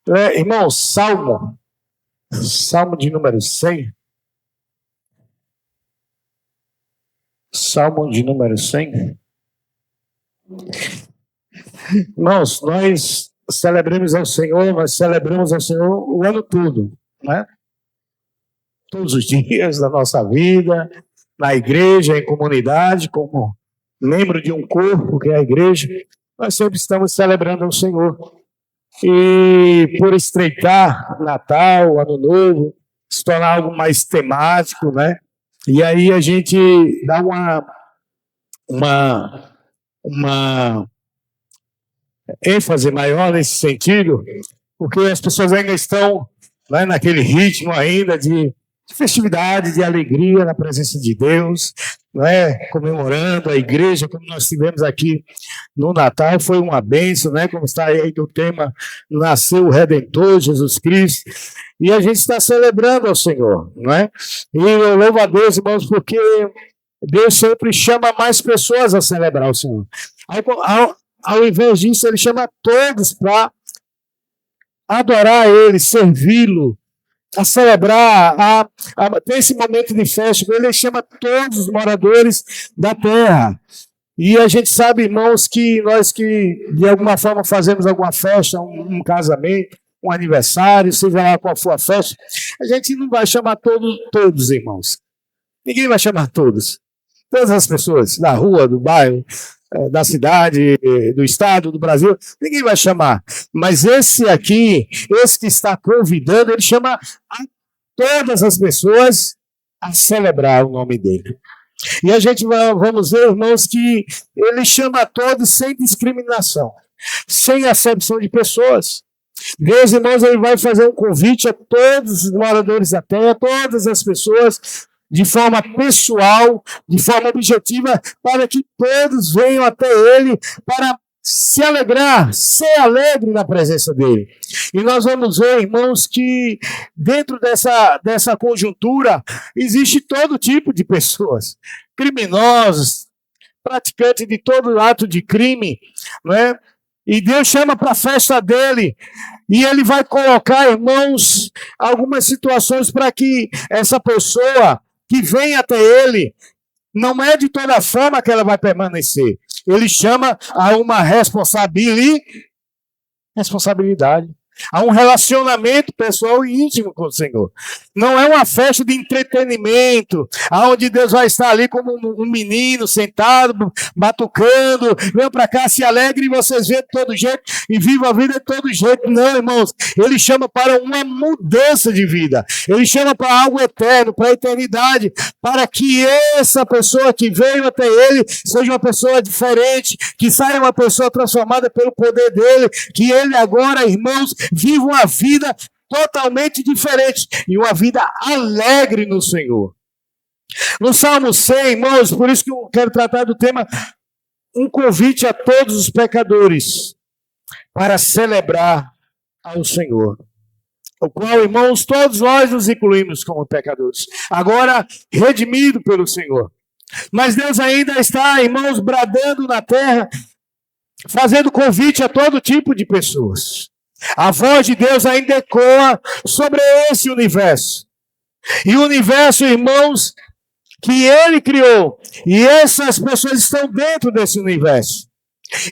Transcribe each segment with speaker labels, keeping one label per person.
Speaker 1: Irmão, Salmo de número 100. Salmo de número 100. Irmãos, nós celebramos ao Senhor o ano todo, né? Todos os dias da nossa vida, na igreja, em comunidade, como membro de um corpo que é a igreja, nós sempre estamos celebrando ao Senhor. E por estreitar Natal, Ano Novo, se tornar algo mais temático, né? E aí a gente dá uma ênfase maior nesse sentido, porque as pessoas ainda estão, né, naquele ritmo ainda de festividade, de alegria na presença de Deus, né, comemorando a igreja, como nós tivemos aqui no Natal, foi uma bênção, né, como está aí do tema, nasceu o Redentor, Jesus Cristo, e a gente está celebrando ao Senhor, não é? E eu louvo a Deus, irmãos, porque Deus sempre chama mais pessoas a celebrar o Senhor. Ao invés disso, Ele chama todos para adorar Ele, servi-lo, a celebrar, a ter esse momento de festa. Ele chama todos os moradores da terra. E a gente sabe, irmãos, que nós que de alguma forma fazemos alguma festa, um casamento, um aniversário, seja lá qual for a festa, a gente não vai chamar todos, irmãos. Ninguém vai chamar todos. Todas as pessoas da rua, do bairro, da cidade, do estado, do Brasil, ninguém vai chamar. Mas esse aqui, esse que está convidando, ele chama a todas as pessoas a celebrar o nome dele. E a gente vamos ver, irmãos, que ele chama a todos sem discriminação, sem acepção de pessoas. Deus, irmãos, ele vai fazer um convite a todos os moradores da terra, a todas as pessoas, de forma pessoal, de forma objetiva, para que todos venham até Ele, para se alegrar, ser alegre na presença dEle. E nós vamos ver, irmãos, que dentro dessa conjuntura existe todo tipo de pessoas, criminosos, praticantes de todo ato de crime, não é? E Deus chama para a festa dele, e ele vai colocar, irmãos, algumas situações para que essa pessoa que vem até ele, não é de toda forma que ela vai permanecer. Ele chama a uma responsabilidade, a um relacionamento pessoal e íntimo com o Senhor. Não é uma festa de entretenimento, onde Deus vai estar ali como um menino sentado, batucando, venham para cá, se alegre e vocês vêem de todo jeito e vivam a vida de todo jeito. Não, irmãos, ele chama para uma mudança de vida, ele chama para algo eterno, para a eternidade, para que essa pessoa que veio até ele seja uma pessoa diferente, que saia uma pessoa transformada pelo poder dele, que ele agora, irmãos, viva uma vida totalmente diferente e uma vida alegre no Senhor. No Salmo 100, irmãos, por isso que eu quero tratar do tema, um convite a todos os pecadores para celebrar ao Senhor, o qual, irmãos, todos nós nos incluímos como pecadores, agora redimido pelo Senhor. Mas Deus ainda está, irmãos, bradando na terra, fazendo convite a todo tipo de pessoas. A voz de Deus ainda ecoa sobre esse universo. E o universo, irmãos, que Ele criou. E essas pessoas estão dentro desse universo.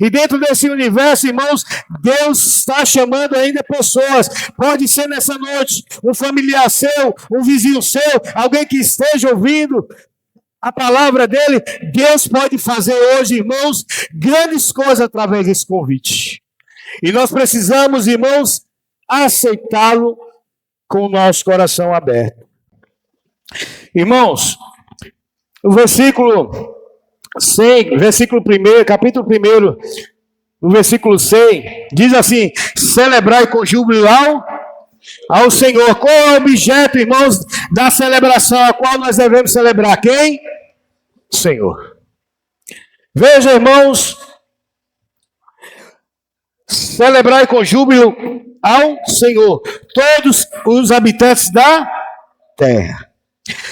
Speaker 1: E dentro desse universo, irmãos, Deus está chamando ainda pessoas. Pode ser nessa noite um familiar seu, um vizinho seu, alguém que esteja ouvindo a palavra dele. Deus pode fazer hoje, irmãos, grandes coisas através desse convite. E nós precisamos, irmãos, aceitá-lo com o nosso coração aberto. Irmãos, o versículo 100, versículo 1, capítulo 1, no versículo 100, diz assim: celebrai com júbilo ao Senhor. Qual é o objeto, irmãos, da celebração a qual nós devemos celebrar? Quem? O Senhor. Veja, irmãos, celebrai com júbilo ao Senhor, todos os habitantes da terra.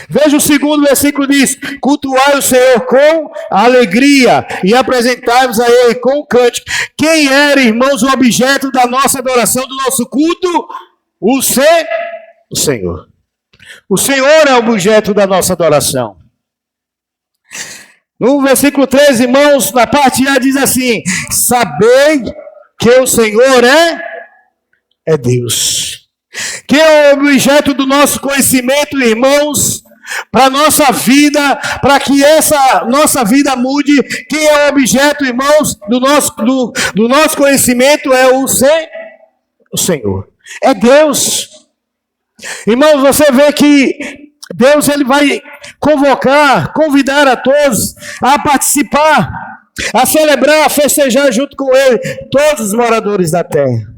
Speaker 1: Veja o segundo versículo diz: cultuai o Senhor com alegria e apresentai-vos a Ele com cântico. Quem era, irmãos, o objeto da nossa adoração, do nosso culto? O Senhor. O Senhor é o objeto da nossa adoração. No versículo 13, irmãos, na parte A diz assim: sabei que o Senhor é Deus. Que é o objeto do nosso conhecimento, irmãos, para a nossa vida, para que essa nossa vida mude. Quem é o objeto, irmãos, do nosso conhecimento é o Senhor. É Deus. Irmãos, você vê que Deus ele vai convidar a todos a participar, a celebrar, a festejar junto com Ele, todos os moradores da terra.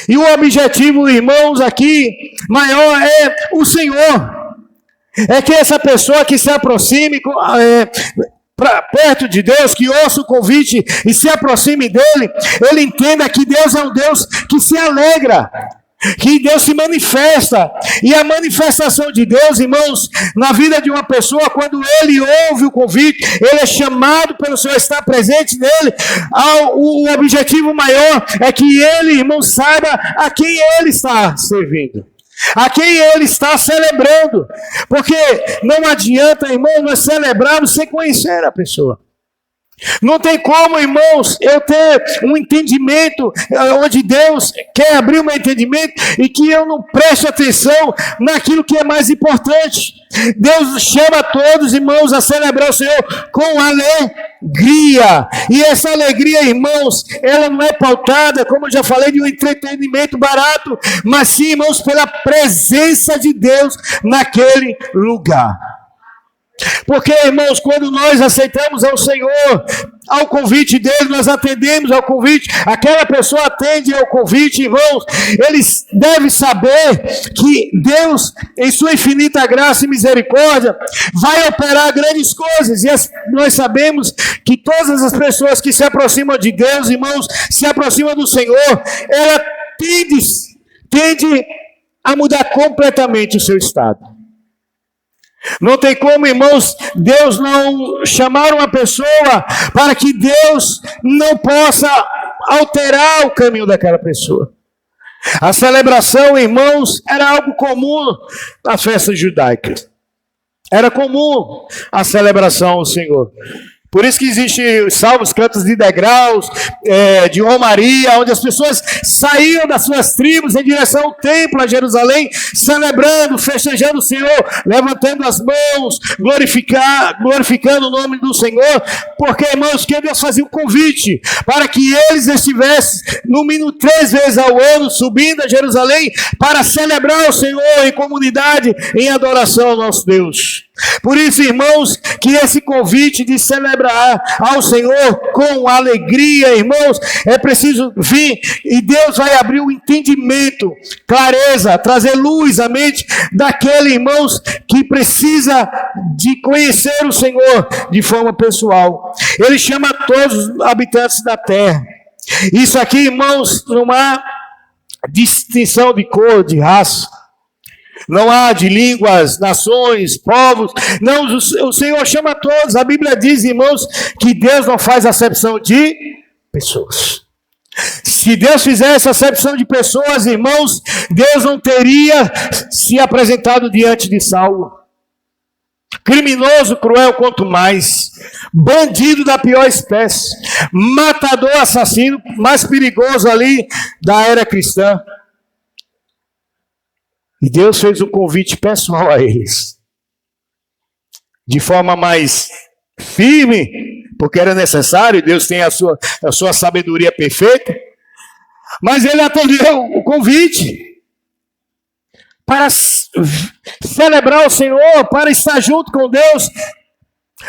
Speaker 1: E o objetivo, irmãos, aqui, maior é o Senhor. É que essa pessoa que se aproxime perto de Deus, que ouça o convite e se aproxime dele, ele entenda que Deus é um Deus que se alegra, que Deus se manifesta. E a manifestação de Deus, irmãos, na vida de uma pessoa, quando ele ouve o convite, ele é chamado pelo Senhor, está presente nele, o objetivo maior é que ele, irmão, saiba a quem ele está servindo, a quem ele está celebrando. Porque não adianta, irmão, nós celebrarmos sem conhecer a pessoa. Não tem como, irmãos, eu ter um entendimento onde Deus quer abrir o meu entendimento e que eu não preste atenção naquilo que é mais importante. Deus chama todos, irmãos, a celebrar o Senhor com alegria. E essa alegria, irmãos, ela não é pautada, como eu já falei, de um entretenimento barato, mas sim, irmãos, pela presença de Deus naquele lugar. Porque, irmãos, quando nós aceitamos ao Senhor, ao convite dele, nós atendemos ao convite, aquela pessoa atende ao convite, irmãos, eles devem saber que Deus, em sua infinita graça e misericórdia, vai operar grandes coisas. E nós sabemos que todas as pessoas que se aproximam de Deus, irmãos, se aproximam do Senhor, ela tende a mudar completamente o seu estado. Não tem como, irmãos, Deus não chamar uma pessoa para que Deus não possa alterar o caminho daquela pessoa. A celebração, irmãos, era algo comum nas festas judaicas. Era comum a celebração ao Senhor. Por isso que existem os salmos, cantos de degraus, de romaria, onde as pessoas saíam das suas tribos em direção ao templo, a Jerusalém, celebrando, festejando o Senhor, levantando as mãos, glorificando o nome do Senhor, porque, irmãos, que Deus fazia um convite para que eles estivessem, no mínimo 3 vezes ao ano, subindo a Jerusalém, para celebrar o Senhor em comunidade, em adoração ao nosso Deus. Por isso, irmãos, que esse convite de celebrar ao Senhor com alegria, irmãos, é preciso vir e Deus vai abrir o entendimento, clareza, trazer luz à mente daquele, irmãos, que precisa de conhecer o Senhor de forma pessoal. Ele chama todos os habitantes da terra. Isso aqui, irmãos, não há distinção de cor, de raça. Não há de línguas, nações, povos. Não, o Senhor chama todos. A Bíblia diz, irmãos, que Deus não faz acepção de pessoas. Se Deus fizesse acepção de pessoas, irmãos, Deus não teria se apresentado diante de Saulo. Criminoso, cruel, quanto mais. Bandido da pior espécie. Matador, assassino, mais perigoso ali da era cristã. E Deus fez um convite pessoal a eles. De forma mais firme, porque era necessário, Deus tem a sua sabedoria perfeita. Mas ele atendeu o convite para celebrar o Senhor, para estar junto com Deus.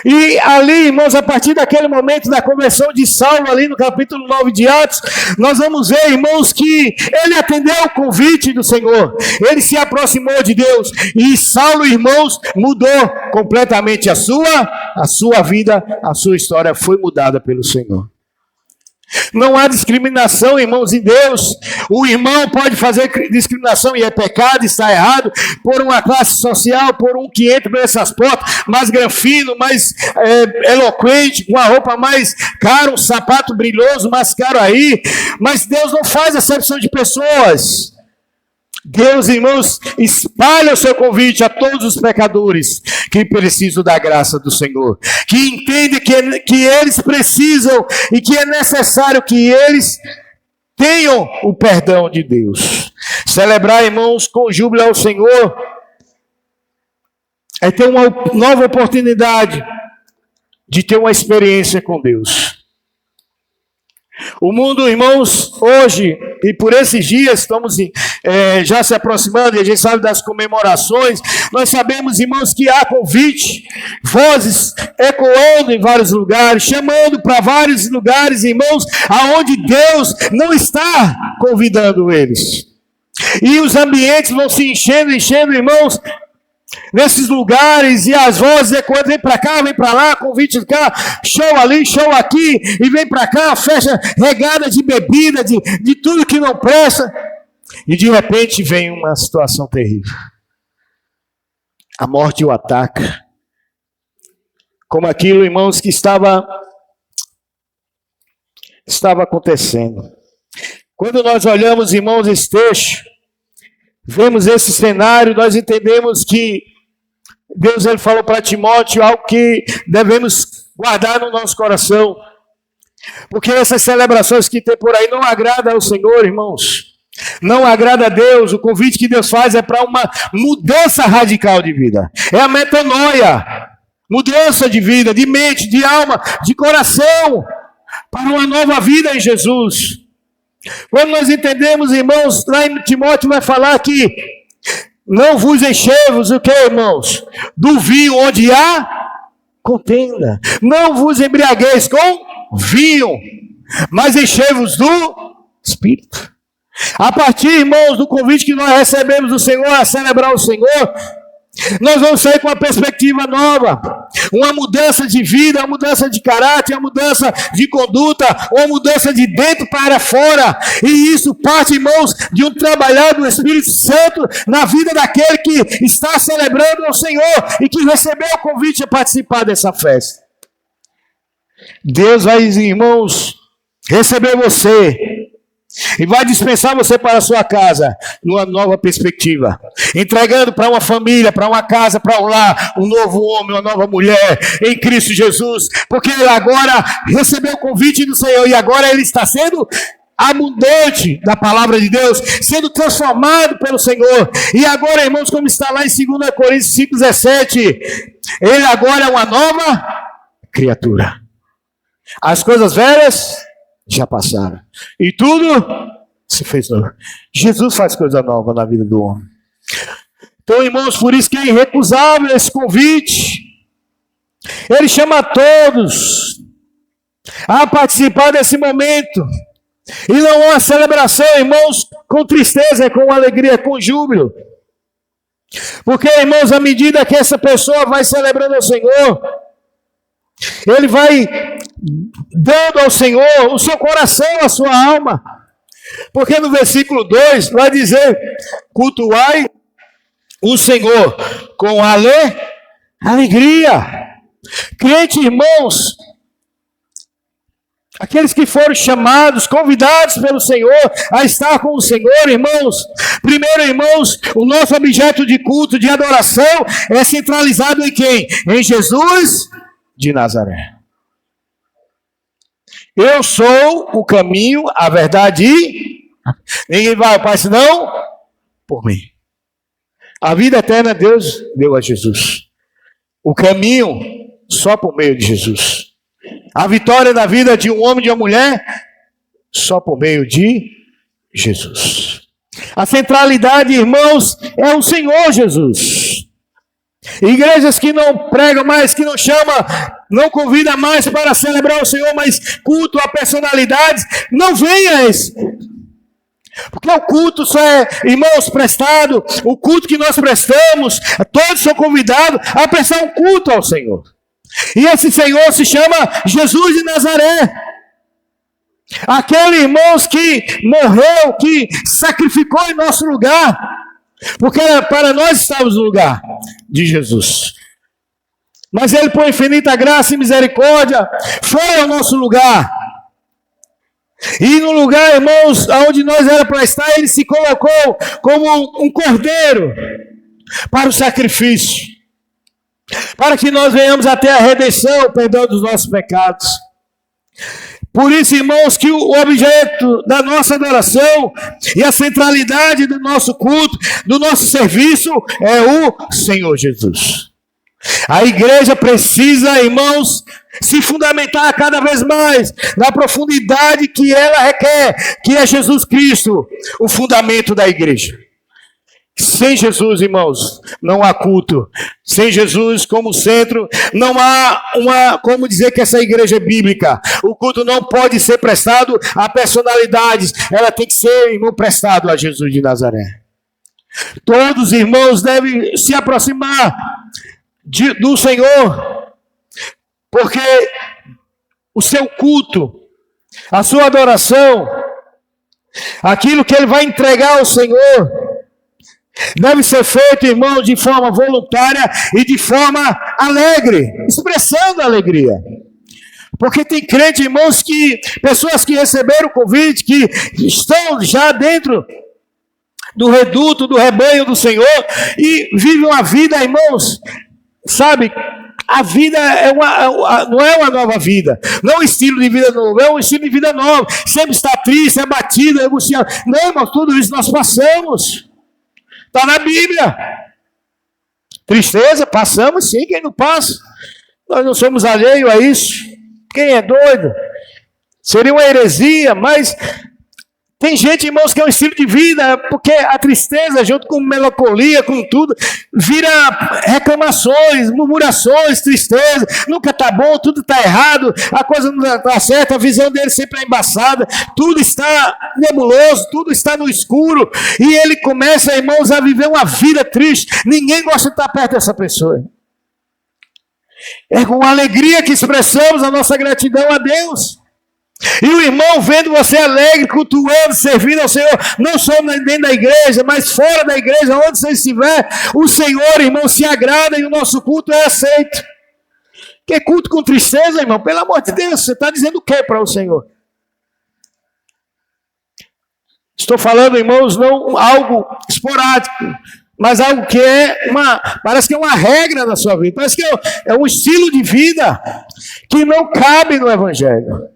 Speaker 1: E ali, irmãos, a partir daquele momento da conversão de Saulo, ali no capítulo 9 de Atos, nós vamos ver, irmãos, que ele atendeu o convite do Senhor, ele se aproximou de Deus, e Saulo, irmãos, mudou completamente a sua vida, a sua história foi mudada pelo Senhor. Não há discriminação, irmãos, em Deus. O irmão pode fazer discriminação e é pecado, está errado, por uma classe social, por um que entra por essas portas, mais granfino, mais eloquente, com a roupa mais cara, um sapato brilhoso, mais caro aí. Mas Deus não faz acepção de pessoas. Deus, irmãos, espalha o seu convite a todos os pecadores que precisam da graça do Senhor, que entendem que eles precisam e que é necessário que eles tenham o perdão de Deus. Celebrar, irmãos, com júbilo ao Senhor é ter uma nova oportunidade de ter uma experiência com Deus. O mundo, irmãos, hoje, e por esses dias estamos já se aproximando, e a gente sabe das comemorações, nós sabemos, irmãos, que há convite, vozes ecoando em vários lugares, chamando para vários lugares, irmãos, aonde Deus não está convidando eles. E os ambientes vão se enchendo, irmãos, nesses lugares, e as vozes ecoando, vem para cá, vem para lá, convite cá, show ali, show aqui, e vem para cá, fecha regada de bebida, de tudo que não presta, e de repente vem uma situação terrível. A morte o ataca, como aquilo, irmãos, que estava acontecendo. Quando nós olhamos, irmãos, esse texto, vemos esse cenário, nós entendemos que Deus ele falou para Timóteo algo que devemos guardar no nosso coração. Porque essas celebrações que tem por aí não agradam ao Senhor, irmãos. Não agrada a Deus. O convite que Deus faz é para uma mudança radical de vida. É a metanoia. Mudança de vida, de mente, de alma, de coração. Para uma nova vida em Jesus. Quando nós entendemos, irmãos, lá em Timóteo vai falar que não vos enchevos, o que, irmãos? Do vinho onde há contenda. Não vos embriagueis com vinho, mas enchei-vos do Espírito. A partir, irmãos, do convite que nós recebemos do Senhor a celebrar o Senhor, nós vamos sair com uma perspectiva nova, uma mudança de vida, uma mudança de caráter, uma mudança de conduta, uma mudança de dentro para fora, e isso parte, irmãos, de um trabalhar do Espírito Santo na vida daquele que está celebrando o Senhor e que recebeu o convite a participar dessa festa. Deus vai, irmãos, receber você e vai dispensar você para a sua casa numa nova perspectiva, entregando para uma família, para uma casa, para um lar, um novo homem, uma nova mulher em Cristo Jesus, porque ele agora recebeu o convite do Senhor e agora ele está sendo abundante da palavra de Deus, sendo transformado pelo Senhor. E agora, irmãos, como está lá em 2 Coríntios 5,17, ele agora é uma nova criatura. As coisas velhas já passaram. E tudo se fez novo. Jesus faz coisa nova na vida do homem. Então, irmãos, por isso que é irrecusável esse convite. Ele chama a todos a participar desse momento. E não é uma celebração, irmãos, com tristeza, é com alegria, é com júbilo. Porque, irmãos, à medida que essa pessoa vai celebrando ao Senhor, ele vai dando ao Senhor o seu coração, a sua alma. Porque no versículo 2 vai dizer: cultuai o Senhor com alegria. Crente, irmãos, aqueles que foram chamados, convidados pelo Senhor a estar com o Senhor, irmãos. Primeiro, irmãos, o nosso objeto de culto, de adoração, é centralizado em quem? Em Jesus de Nazaré. Eu sou o caminho, a verdade e ninguém vai ao Pai senão por mim. A vida eterna Deus deu a Jesus. O caminho só por meio de Jesus. A vitória da vida de um homem e de uma mulher só por meio de Jesus. A centralidade, irmãos, é o Senhor Jesus. Igrejas que não pregam mais, que não chamam, não convidam mais para celebrar o Senhor, mas culto a personalidades, não venha esse. Porque o culto só é, irmãos, prestado, o culto que nós prestamos, todos são convidados a prestar um culto ao Senhor. E esse Senhor se chama Jesus de Nazaré. Aquele, irmãos, que morreu, que sacrificou em nosso lugar, porque para nós estávamos no lugar de Jesus. Mas ele, por infinita graça e misericórdia, foi ao nosso lugar. E no lugar, irmãos, onde nós era para estar, ele se colocou como um cordeiro para o sacrifício, para que nós venhamos até a redenção, o perdão dos nossos pecados. Por isso, irmãos, que o objeto da nossa adoração e a centralidade do nosso culto, do nosso serviço, é o Senhor Jesus. A igreja precisa, irmãos, se fundamentar cada vez mais na profundidade que ela requer, que é Jesus Cristo, o fundamento da igreja. Sem Jesus, irmãos, não há culto. Sem Jesus como centro, não há como dizer que essa igreja é bíblica. O culto não pode ser prestado a personalidades. Ela tem que ser, irmão, prestado a Jesus de Nazaré. Todos os irmãos devem se aproximar do Senhor, porque o seu culto, a sua adoração, aquilo que ele vai entregar ao Senhor, deve ser feito, irmão, de forma voluntária e de forma alegre, expressando alegria. Porque tem crente, irmãos, pessoas que receberam o convite, que estão já dentro do reduto, do rebanho do Senhor, e vivem uma vida, irmãos, sabe, a vida não é uma nova vida, não é um estilo de vida novo, é um estilo de vida novo, sempre está triste, abatido, angustiado. Não, irmãos, tudo isso nós passamos. Está na Bíblia. Tristeza, passamos sim, quem não passa? Nós não somos alheios a isso. Quem é doido? Seria uma heresia, mas tem gente, irmãos, que é um estilo de vida, porque a tristeza, junto com melancolia, com tudo, vira reclamações, murmurações, tristeza, nunca está bom, tudo está errado, a coisa não está certa, a visão dele sempre é embaçada, tudo está nebuloso, tudo está no escuro, e ele começa, irmãos, a viver uma vida triste. Ninguém gosta de estar perto dessa pessoa. É com alegria que expressamos a nossa gratidão a Deus. E o irmão vendo você alegre, cultuando, servindo ao Senhor, não só dentro da igreja, mas fora da igreja, onde você estiver, o Senhor, irmão, se agrada e o nosso culto é aceito. Que culto com tristeza, irmão? Pelo amor de Deus, você está dizendo o que para o Senhor? Estou falando, irmãos, não algo esporádico, mas algo que parece que é uma regra da sua vida, parece que é um estilo de vida que não cabe no Evangelho.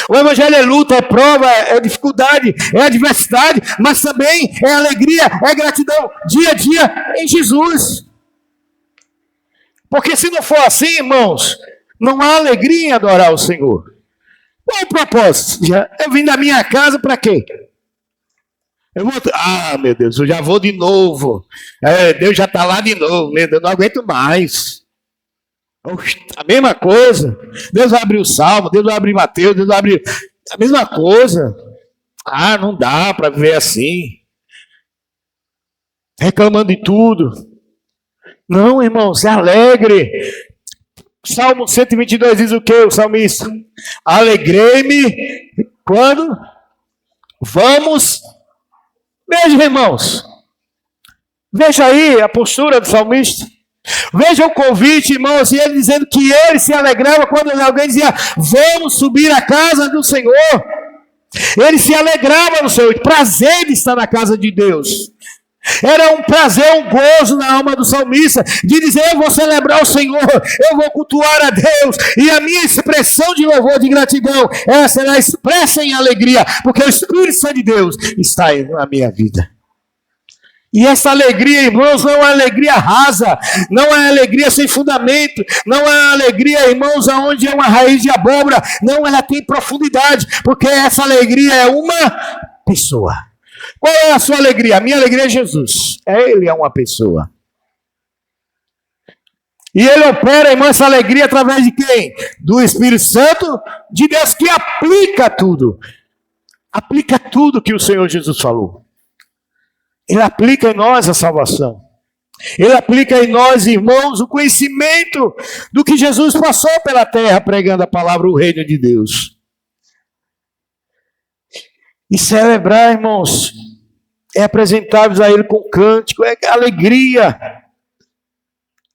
Speaker 1: O Evangelho é luta, é prova, é dificuldade, é adversidade, mas também é alegria, é gratidão, dia a dia em Jesus. Porque se não for assim, irmãos, não há alegria em adorar o Senhor. Qual é o propósito? Eu vim da minha casa para quê? Meu Deus, eu já vou de novo. Deus já está lá de novo, meu Deus, não aguento mais. A mesma coisa. Deus vai abrir o Salmo, Deus vai abrir Mateus, Deus vai abrir a mesma coisa. Não dá para viver assim, reclamando de tudo. Não, irmão, se alegre. Salmo 122 diz o que, o salmista? Alegrei-me quando vamos. Veja, irmãos, veja aí a postura do salmista. Veja o convite, irmãos, e ele dizendo que ele se alegrava quando alguém dizia: vamos subir à casa do Senhor. Ele se alegrava no Senhor, prazer de estar na casa de Deus. Era um prazer, um gozo na alma do salmista, de dizer: eu vou celebrar o Senhor, eu vou cultuar a Deus, e a minha expressão de louvor, de gratidão, ela será expressa em alegria, porque o Espírito Santo de Deus está na minha vida. E essa alegria, irmãos, não é alegria rasa, não é alegria sem fundamento, não é alegria, irmãos, onde é uma raiz de abóbora, não, ela tem profundidade, porque essa alegria é uma pessoa. Qual é a sua alegria? A minha alegria é Jesus. Ele é uma pessoa. E ele opera, irmão, essa alegria através de quem? Do Espírito Santo de Deus, que aplica tudo. Aplica tudo que o Senhor Jesus falou. Ele aplica em nós a salvação. Ele aplica em nós, irmãos, o conhecimento do que Jesus passou pela terra pregando a palavra, o reino de Deus. E celebrar, irmãos, é apresentar-vos a Ele com cântico, é alegria.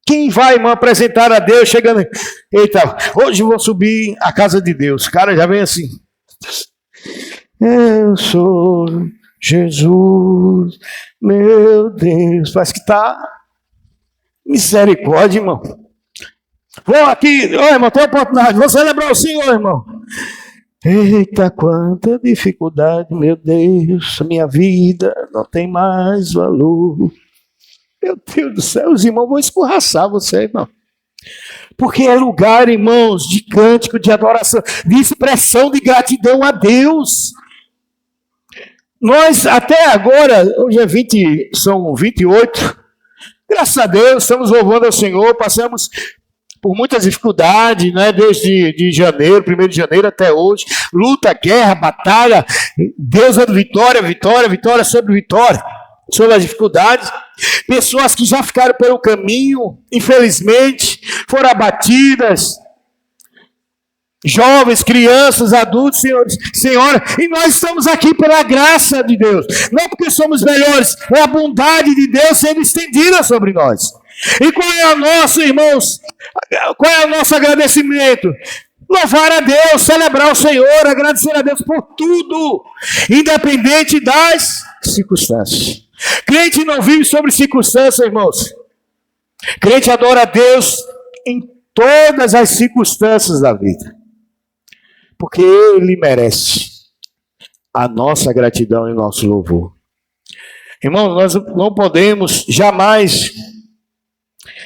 Speaker 1: Quem vai, irmão, apresentar a Deus chegando... Eita, hoje eu vou subir à casa de Deus. O cara já vem assim. Eu sou Jesus, meu Deus. Parece que está... Misericórdia, irmão. Vou aqui, irmão, tem oportunidade. Vou celebrar o Senhor, irmão. Eita, quanta dificuldade, meu Deus. Minha vida não tem mais valor. Meu Deus do céu, os irmãos vão escorraçar você, irmão. Porque é lugar, irmãos, de cântico, de adoração, de expressão de gratidão a Deus. Nós, até agora, hoje é 20, são 28, graças a Deus, estamos louvando ao Senhor, passamos por muitas dificuldades, né? Desde janeiro, 1º de janeiro até hoje, luta, guerra, batalha, Deus dando vitória, vitória, vitória sobre vitória, sobre as dificuldades. Pessoas que já ficaram pelo caminho, infelizmente, foram abatidas, jovens, crianças, adultos, senhores, senhora, e nós estamos aqui pela graça de Deus, não porque somos melhores, é a bondade de Deus sendo estendida sobre nós. E qual é o nosso, irmãos, qual é o nosso agradecimento? Louvar a Deus, celebrar o Senhor, agradecer a Deus por tudo, independente das circunstâncias. Crente não vive sobre circunstâncias, irmãos. Crente adora a Deus em todas as circunstâncias da vida, porque Ele merece a nossa gratidão e o nosso louvor. Irmãos, nós não podemos jamais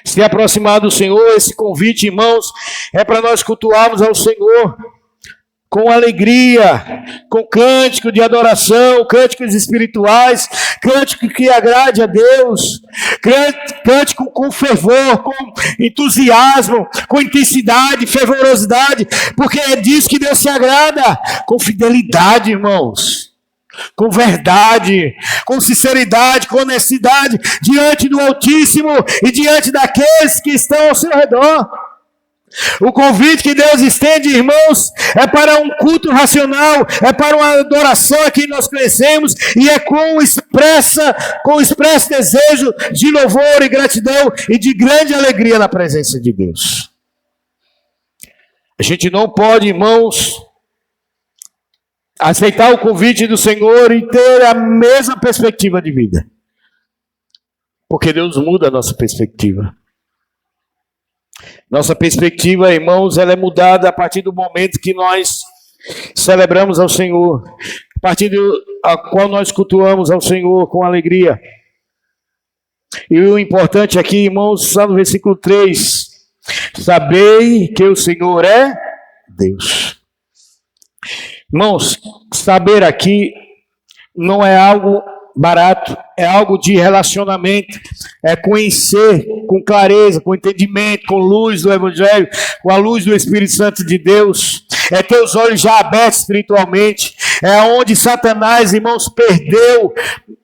Speaker 1: se aproximar do Senhor. Esse convite, irmãos, é para nós cultuarmos ao Senhor com alegria, com cântico de adoração, cânticos espirituais, cântico que agrade a Deus, cântico com fervor, com entusiasmo, com intensidade, fervorosidade, porque é disso que Deus se agrada, com fidelidade, irmãos, com verdade, com sinceridade, com honestidade, diante do Altíssimo e diante daqueles que estão ao seu redor. O convite que Deus estende, irmãos, é para um culto racional, é para uma adoração a quem nós conhecemos, e é com expresso desejo de louvor e gratidão e de grande alegria na presença de Deus. A gente não pode, irmãos, aceitar o convite do Senhor e ter a mesma perspectiva de vida, porque Deus muda a nossa perspectiva. Nossa perspectiva, irmãos, ela é mudada a partir do momento que nós celebramos ao Senhor, a partir do qual nós cultuamos ao Senhor com alegria. E o importante aqui, irmãos, está no versículo 3, sabei que o Senhor é Deus. Irmãos, saber aqui não é algo barato, é algo de relacionamento, é conhecer com clareza, com entendimento, com luz do Evangelho, com a luz do Espírito Santo de Deus, é ter os olhos já abertos espiritualmente, é onde Satanás, irmãos, perdeu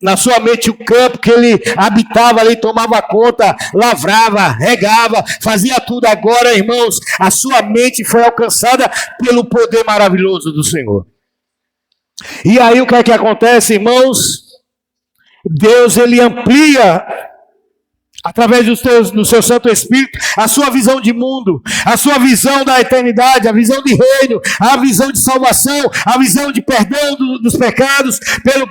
Speaker 1: na sua mente o campo que ele habitava ali, tomava conta, lavrava, regava, fazia tudo. Agora, irmãos, a sua mente foi alcançada pelo poder maravilhoso do Senhor. E aí o que é que acontece, irmãos? Deus, ele amplia, através do seu Santo Espírito, a sua visão de mundo, a sua visão da eternidade, a visão de reino, a visão de salvação, a visão de perdão dos pecados,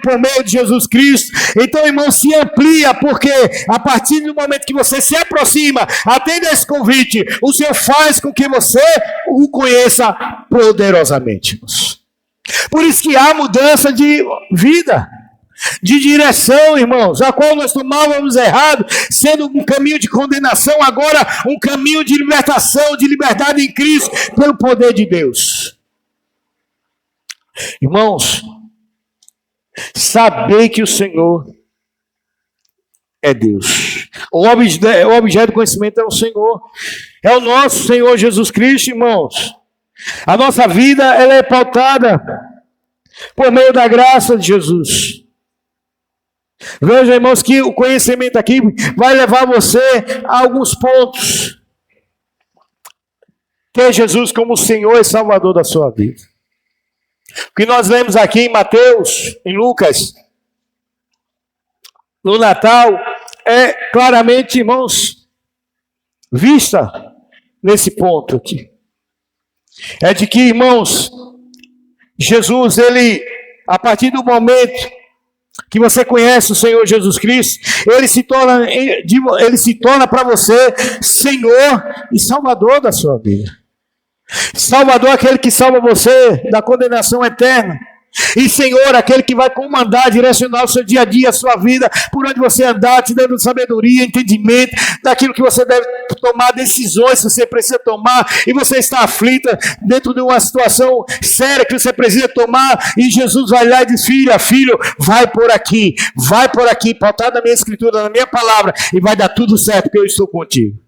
Speaker 1: por meio de Jesus Cristo. Então, irmão, se amplia, porque a partir do momento que você se aproxima, atende a esse convite, o Senhor faz com que você o conheça poderosamente. Por isso que há mudança de vida, de direção, irmãos, a qual nós tomávamos errado, sendo um caminho de condenação, agora um caminho de libertação, de liberdade em Cristo, pelo poder de Deus. Irmãos, saber que o Senhor é Deus. O objeto do conhecimento é o Senhor, é o nosso Senhor Jesus Cristo, irmãos. A nossa vida, ela é pautada por meio da graça de Jesus. Veja, irmãos, que o conhecimento aqui vai levar você a alguns pontos. Ter Jesus como Senhor e Salvador da sua vida. O que nós lemos aqui em Mateus, em Lucas, no Natal, é claramente, irmãos, vista nesse ponto aqui. É de que, irmãos, Jesus, ele, a partir do momento que você conhece o Senhor Jesus Cristo, ele se torna para você Senhor e Salvador da sua vida. Salvador, aquele que salva você da condenação eterna. E Senhor, aquele que vai comandar, direcionar o seu dia a dia, a sua vida, por onde você andar, te dando sabedoria, entendimento, daquilo que você deve tomar, decisões que você precisa tomar, e você está aflita dentro de uma situação séria que você precisa tomar, e Jesus vai lá e diz: filho, vai por aqui, pautado na minha escritura, na minha palavra, e vai dar tudo certo, porque eu estou contigo.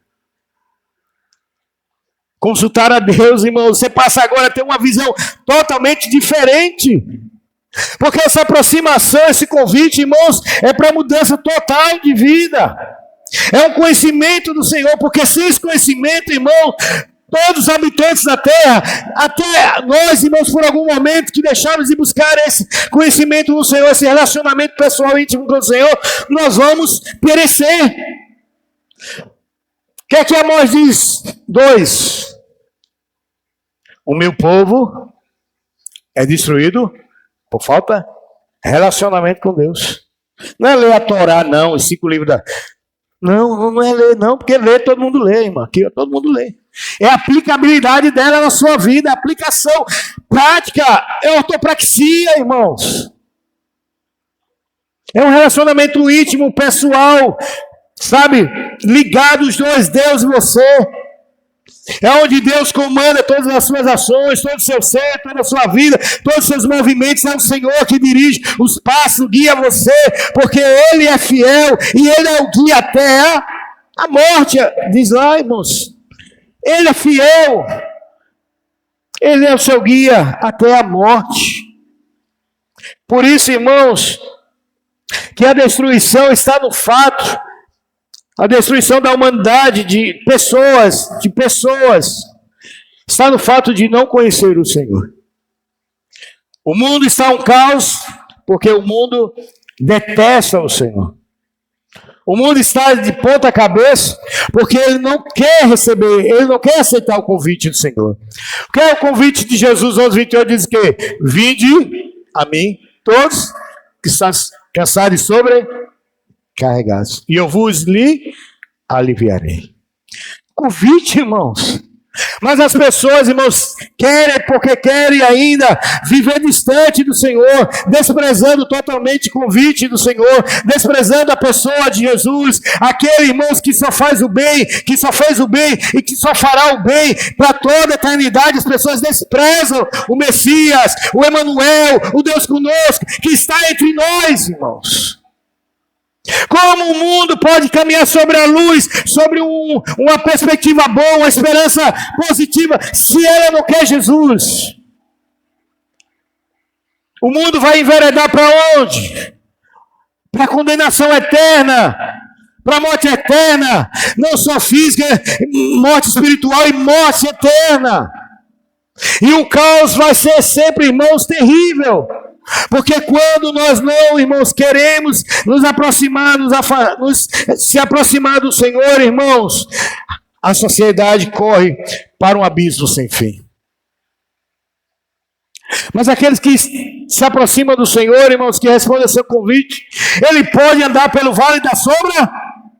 Speaker 1: Consultar a Deus, irmão, você passa agora a ter uma visão totalmente diferente. Porque essa aproximação, esse convite, irmãos, é para mudança total de vida. É um conhecimento do Senhor, porque sem esse conhecimento, irmão, todos os habitantes da terra, até nós, irmãos, por algum momento que deixamos de buscar esse conhecimento do Senhor, esse relacionamento pessoal íntimo com o Senhor, nós vamos perecer. O que é que Amós diz? 2. O meu povo é destruído por falta de relacionamento com Deus. Não é ler a Torá, não, os 5 livros da... Não é ler, não, porque ler todo mundo lê, irmão. Aqui todo mundo lê. É a aplicabilidade dela na sua vida, a aplicação prática, é ortopraxia, irmãos. É um relacionamento íntimo, pessoal, sabe? Ligado os dois, Deus e você. É onde Deus comanda todas as suas ações, todo o seu ser, toda a sua vida, todos os seus movimentos. É o Senhor que dirige os passos, guia você, porque Ele é fiel e Ele é o guia até a morte. Diz lá, irmãos, Ele é fiel, Ele é o seu guia até a morte. Por isso, irmãos, que a destruição está no fato, a destruição da humanidade, de pessoas, está no fato de não conhecer o Senhor. O mundo está um caos, porque o mundo detesta o Senhor. O mundo está de ponta cabeça, porque ele não quer receber, ele não quer aceitar o convite do Senhor. O que é o convite de Jesus? 11:28 diz que: vinde a mim, todos que estão cansados e sobrecarregados, e eu vos lhe aliviarei. Convite, irmãos. Mas as pessoas, irmãos, querem porque querem ainda viver distante do Senhor, desprezando totalmente o convite do Senhor, desprezando a pessoa de Jesus, aquele, irmãos, que só faz o bem, que só fez o bem e que só fará o bem para toda a eternidade. As pessoas desprezam o Messias, o Emanuel, o Deus conosco, que está entre nós, irmãos. Como o mundo pode caminhar sobre a luz, sobre uma perspectiva boa, uma esperança positiva, se ela não quer Jesus? O mundo vai enveredar para onde? Para a condenação eterna, para a morte eterna, não só física, morte espiritual e morte eterna. E o caos vai ser sempre, irmãos, terrível. Porque quando nós não, irmãos, queremos nos aproximar, se aproximar do Senhor, irmãos, a sociedade corre para um abismo sem fim. Mas aqueles que se aproximam do Senhor, irmãos, que respondem ao seu convite, ele pode andar pelo vale da sombra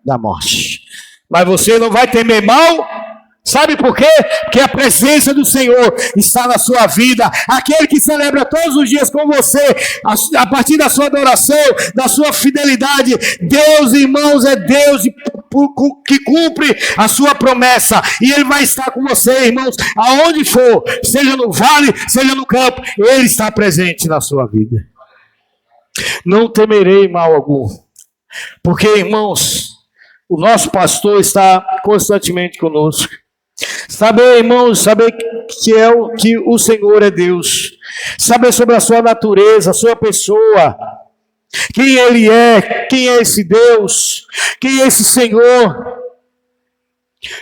Speaker 1: da morte, mas você não vai temer mal. Sabe por quê? Porque a presença do Senhor está na sua vida. Aquele que celebra todos os dias com você, a partir da sua adoração, da sua fidelidade. Deus, irmãos, é Deus que cumpre a sua promessa. E Ele vai estar com você, irmãos, aonde for, seja no vale, seja no campo. Ele está presente na sua vida. Não temerei mal algum. Porque, irmãos, o nosso pastor está constantemente conosco. Saber, irmãos, saber que o Senhor é Deus. Saber sobre a sua natureza, a sua pessoa. Quem Ele é, quem é esse Deus, quem é esse Senhor.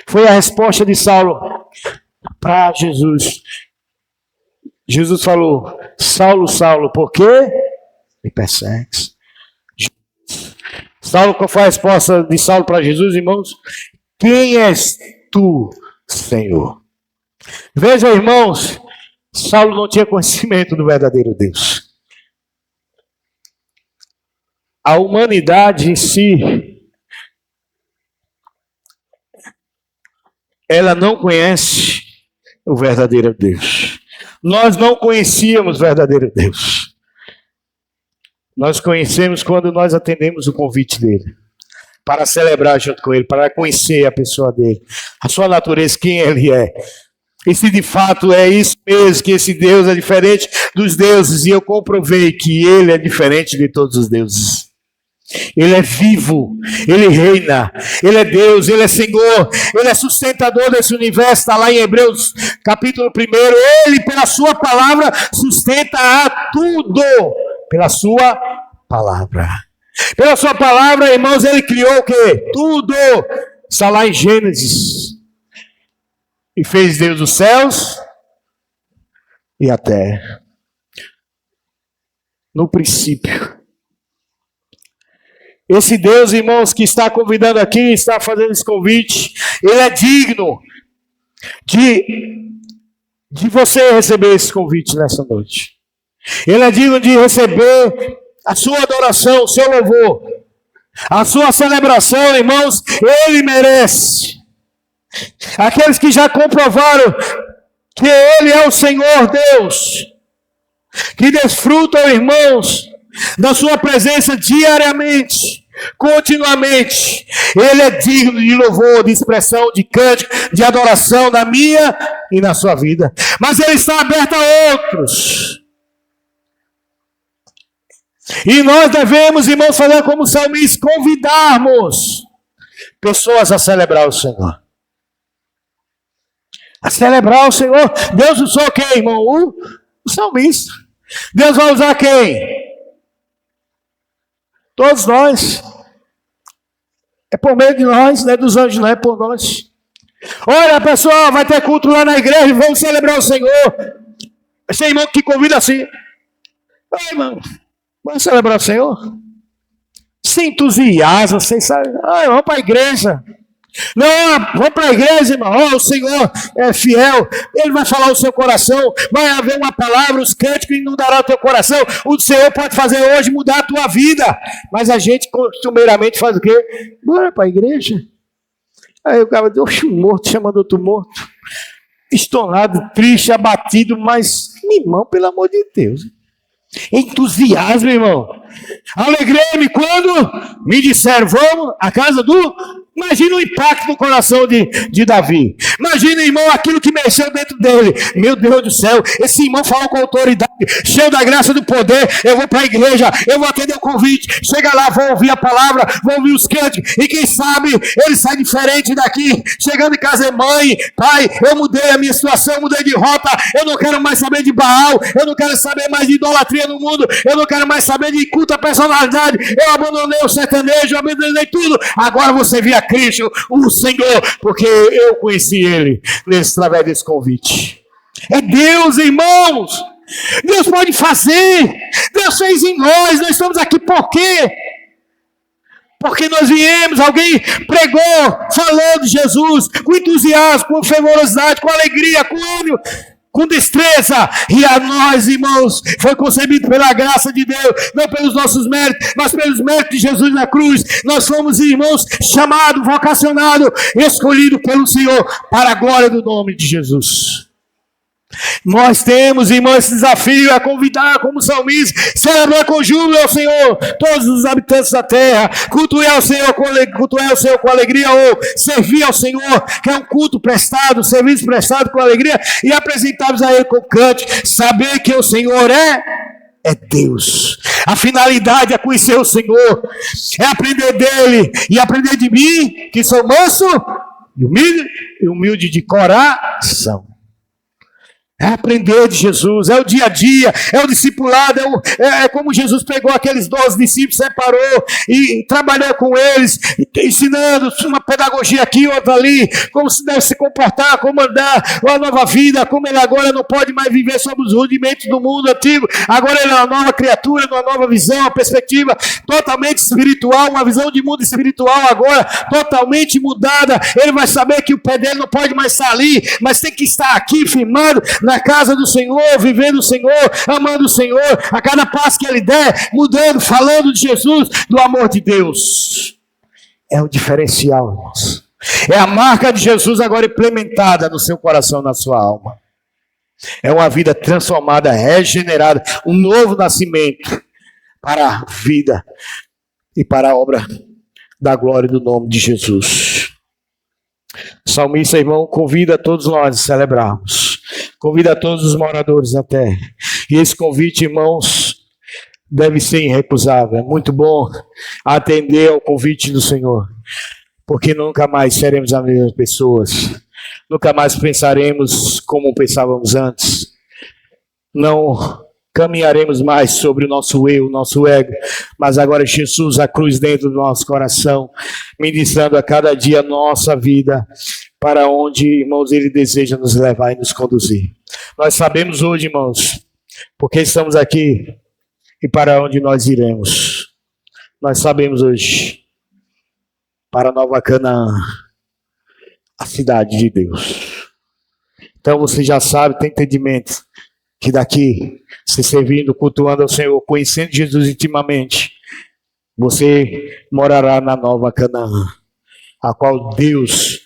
Speaker 1: Foi a resposta de Saulo para Jesus. Jesus falou: Saulo, Saulo, por quê me persegues? Saulo, qual foi a resposta de Saulo para Jesus, irmãos? Quem és tu, Senhor? Veja, irmãos, Saulo não tinha conhecimento do verdadeiro Deus. A humanidade em si, ela não conhece o verdadeiro Deus. Nós não conhecíamos o verdadeiro Deus. Nós conhecemos quando nós atendemos o convite dele, para celebrar junto com ele, para conhecer a pessoa dele, a sua natureza, quem ele é. E se de fato é isso mesmo, que esse Deus é diferente dos deuses, e eu comprovei que ele é diferente de todos os deuses. Ele é vivo, ele reina, ele é Deus, ele é Senhor, ele é sustentador desse universo. Está lá em Hebreus capítulo 1. Ele, pela sua palavra, sustenta a tudo. Pela sua palavra. Pela sua palavra, irmãos, ele criou o quê? Tudo. Está lá em Gênesis. E fez Deus os céus e a terra. No princípio. Esse Deus, irmãos, que está convidando aqui, está fazendo esse convite, ele é digno de você receber esse convite nessa noite. Ele é digno de receber a sua adoração, o seu louvor, a sua celebração, irmãos, ele merece. Aqueles que já comprovaram que ele é o Senhor Deus, que desfrutam, irmãos, da sua presença diariamente, continuamente, ele é digno de louvor, de expressão, de cântico, de adoração na minha e na sua vida. Mas ele está aberto a outros. E nós devemos, irmãos, fazer como o salmista, convidarmos pessoas a celebrar o Senhor. A celebrar o Senhor. Deus usou quem, irmão? O salmista. Deus vai usar quem? Todos nós. É por meio de nós, não é dos anjos, não é por nós. Olha, pessoal, vai ter culto lá na igreja, vamos celebrar o Senhor. Esse irmão que convida assim. Ai, irmão, vamos celebrar o Senhor? Se entusiasma, sem saber. Ai, vamos para a igreja. Não, vamos para a igreja, irmão. Oh, o Senhor é fiel. Ele vai falar o seu coração. Vai haver uma palavra, os cânticos inundarão o teu coração. O Senhor pode fazer hoje mudar a tua vida. Mas a gente costumeiramente faz o quê? Bora para a igreja. Aí o cara diz, um morto chamando outro morto. Estonado, triste, abatido. Mas, irmão, pelo amor de Deus. Entusiasmo, irmão. Alegrei-me quando me disseram, vamos à casa do... Imagina o impacto no coração de Davi. Imagina, irmão, aquilo que mexeu dentro dele. Meu Deus do céu, esse irmão falou com autoridade, cheio da graça do poder. Eu vou para a igreja, eu vou atender o convite. Chega lá, vou ouvir a palavra, vou ouvir os cânticos. E quem sabe, ele sai diferente daqui. Chegando em casa, mãe, pai, eu mudei a minha situação, eu mudei de rota. Eu não quero mais saber de Baal. Eu não quero saber mais de idolatria no mundo. Eu não quero mais saber de culto à personalidade. Eu abandonei o sertanejo, eu abandonei tudo. Agora você via Cristo, o Senhor, porque eu conheci ele através desse convite. É Deus, irmãos. Deus pode fazer. Deus fez em nós. Nós estamos aqui por quê? Porque nós viemos, alguém pregou, falou de Jesus com entusiasmo, com fervorosidade, com alegria, com ânimo, com destreza, e a nós, irmãos, foi concebido pela graça de Deus, não pelos nossos méritos, mas pelos méritos de Jesus na cruz. Nós fomos, irmãos, chamados, vocacionados, escolhidos pelo Senhor, para a glória do nome de Jesus. Nós temos, irmãos, esse desafio a convidar, como salmista, celebrar com júbilo ao Senhor, todos os habitantes da terra, cultuar ao Senhor com alegria, ou servir ao Senhor, que é um culto prestado, serviço prestado com alegria, e apresentarmos a Ele com cântico, saber que o Senhor é Deus. A finalidade é conhecer o Senhor, é aprender dele e aprender de mim, que sou manso e humilde de coração. É aprender de Jesus, é o dia a dia, é o discipulado, é como Jesus pegou aqueles 12 discípulos, separou e trabalhou com eles, ensinando uma pedagogia aqui, outra ali, como se deve se comportar, como andar, uma nova vida, como ele agora não pode mais viver sob os rudimentos do mundo antigo, agora ele é uma nova criatura, uma nova visão, uma perspectiva totalmente espiritual, uma visão de mundo espiritual agora, totalmente mudada. Ele vai saber que o pé dele não pode mais estar ali, mas tem que estar aqui, firmado na casa do Senhor, vivendo o Senhor, amando o Senhor, a cada passo que ele der, mudando, falando de Jesus, do amor de Deus. É o diferencial, irmãos. É a marca de Jesus agora implementada no seu coração, na sua alma. É uma vida transformada, regenerada, um novo nascimento para a vida e para a obra da glória do nome de Jesus. O salmista, irmão, convida todos nós a celebrarmos. Convida todos os moradores da terra. E esse convite, irmãos, deve ser irrecusável. É muito bom atender ao convite do Senhor, porque nunca mais seremos as mesmas pessoas. Nunca mais pensaremos como pensávamos antes. Não caminharemos mais sobre o nosso eu, o nosso ego, mas agora Jesus, a cruz dentro do nosso coração, ministrando a cada dia a nossa vida, para onde, irmãos, Ele deseja nos levar e nos conduzir. Nós sabemos hoje, irmãos, porque estamos aqui e para onde nós iremos. Nós sabemos hoje, para Nova Canaã, a cidade de Deus. Então você já sabe, tem entendimento, que daqui, se servindo, cultuando ao Senhor, conhecendo Jesus intimamente, você morará na Nova Canaã, a qual Deus,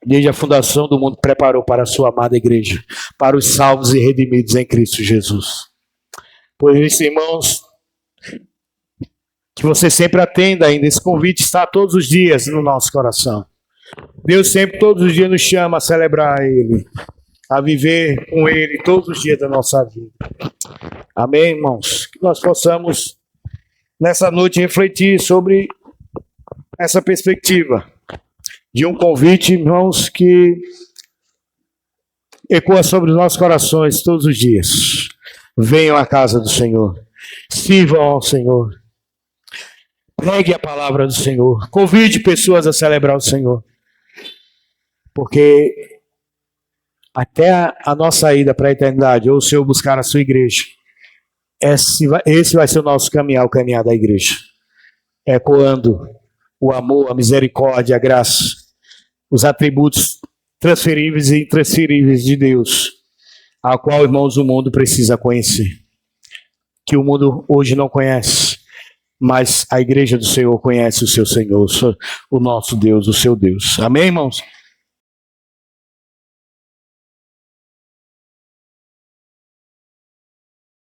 Speaker 1: desde a fundação do mundo, preparou para a sua amada igreja, para os salvos e redimidos em Cristo Jesus. Por isso, irmãos, que você sempre atenda ainda, esse convite está todos os dias no nosso coração. Deus sempre, todos os dias, nos chama a celebrar Ele, a viver com Ele todos os dias da nossa vida. Amém, irmãos? Que nós possamos, nessa noite, refletir sobre essa perspectiva de um convite, irmãos, que ecoa sobre os nossos corações todos os dias. Venham à casa do Senhor, sirvam ao Senhor, pregue a palavra do Senhor, convide pessoas a celebrar o Senhor, porque até a nossa ida para a eternidade, ou o Senhor buscar a sua igreja, esse vai ser o nosso caminhar, o caminhar da igreja, ecoando o amor, a misericórdia, a graça, os atributos transferíveis e intransferíveis de Deus, a qual, irmãos, o mundo precisa conhecer, que o mundo hoje não conhece, mas a igreja do Senhor conhece o seu Senhor, o nosso Deus, o seu Deus. Amém, irmãos?